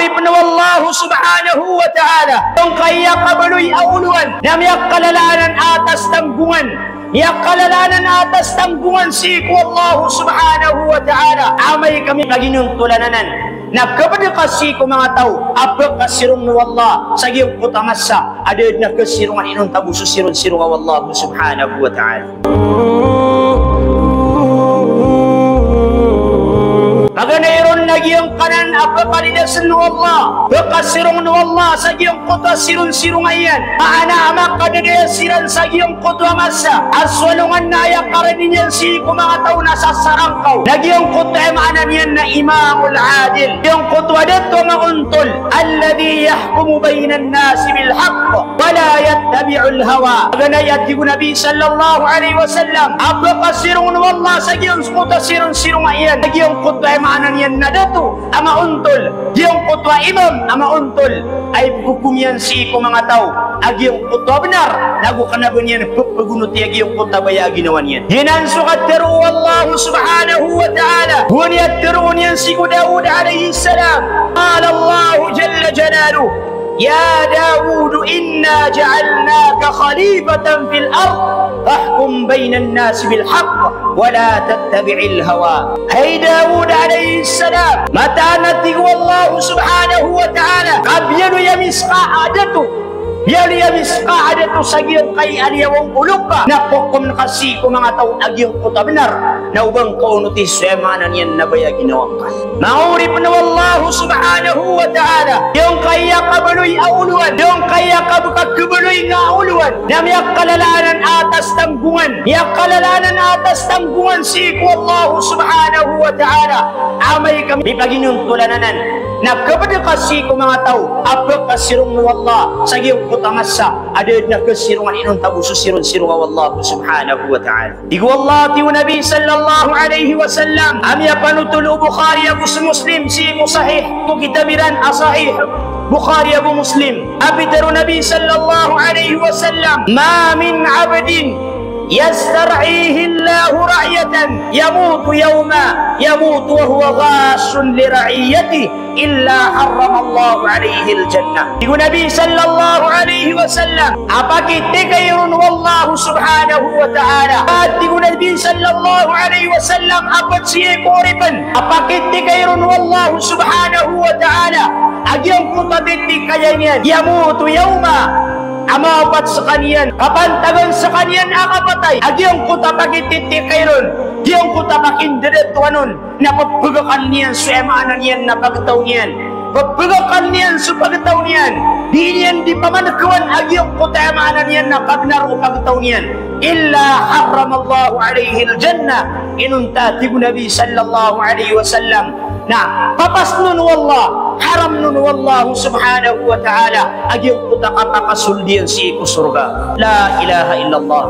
Maurip na Allah subhanahu wa ta'ala yung kaya kabaloy auluan na may kalalanan atas tanggungan. May kalalanan atas tanggungan si Allah subhanahu wa ta'ala. Amay kami kaginong tulananan na kepada kasih ko mga tao apa kasirong ni Allah sa iyong kutamasa ada na kasirungan inong tabu susirun-sirung Allah subhanahu wa ta'ala. Maganayron na iyong kanan apa kalidasan ni Allah bakasirong ni Allah sa iyong kuta sirun-sirung ayan maana amak kadadayasiran sa iyong kuta masa aswalungan na ayakarin niyan si ko mga tao nasa sarangkaw na iyong kuta ay maana niyan na imamul adil iyong kuta dito mauntol alladhi yahkumu baynan nasi bilhaq wala yattabi'ul hawa maganayat di Nabi sallallahu alaihi wasallam apa kasirong ni Allah sa iyong kuta sirun-sirung ayan na iyong kuta ay maana niyan na dito ama untol iyong kuta imam ama untol ay hukum yan si ko mga tao ag iyong kuta benar nagu kanaban yan pagpagunot iyag iyong kuta baya ginawan yan hinansukat teru Allah subhanahu wa ta'ala huniyat teru yan si ko Daud alaihi salam qala Allah jalla jalaluh ya Daud inna ja'alnaka khalifatan fil ard fahkum bainan nas bil haqq wa la tattabi'il hawa. Hai Daud alaihi salam mata nati Allah subhanahu wa ta'ala qabyanu yamisqa adatu biar yamisqa adatu sagiyang kay aliyawang ulukka na pokom nakasi ko mga tao agyong kuta benar na ubang kaunuti suyamanan yan na baya ginawang ka maurip na Allah subhanahu wa ta'ala yung kaya kabaloy auluan yung kaya kabaloy nga auluan na may kalalanan atas tanggungan may kalalanan atas tanggungan si ko Allah subhanahu wa ta'ala amay kami ipaginong tulananan na kepada kasih ko mga tao apa kasirong ni Allah sa iyong kutamasa ada na kasirungan inong tabu susirun-sirung Allah subhanahu wa ta'ala igu Allah ti Nabi sallallahu alaihi wasallam amya panutul Bukhari Abu Muslim si musahih tu kitabiran asahih Bukhari Abu Muslim abitaru Nabi sallallahu alaihi wasallam ma min abdin yastar'ihi Allahu ra'yatan yamutu yawma yamutu wa huwa ghasun li ra'iyatihi illa harrama Allahu alaihi al-jannah. Iku Nabi sallallahu alaihi wasallam apa kita kairun wallahu subhanahu wa ta'ala. Iku Nabi sallallahu alaihi wasallam apa siya koripan apa kita kairun wallahu subhanahu wa ta'ala. Agyang kutabitik kaya niyan yamutu yawma amapat sa kaniyan kapantagan sa kaniyan akapatay agyang kutapagitit kayron agyang kutapakindiretuanon na pagpagakan niyan sa emaanan niyan na pagtaw niyan pagpagakan niyan sa pagtaw niyan di niyan di pamanakawan agyang kutamaanan niyan na pagnaro pagtaw niyan illa harramallahu alaihi al-jannah inunta tibu Nabi sallallahu alaihi wasallam na papas nun wallah haram nun wallahu subhanahu wa ta'ala agyang kutakapakasuldiyan si iku surga la ilaha illallah.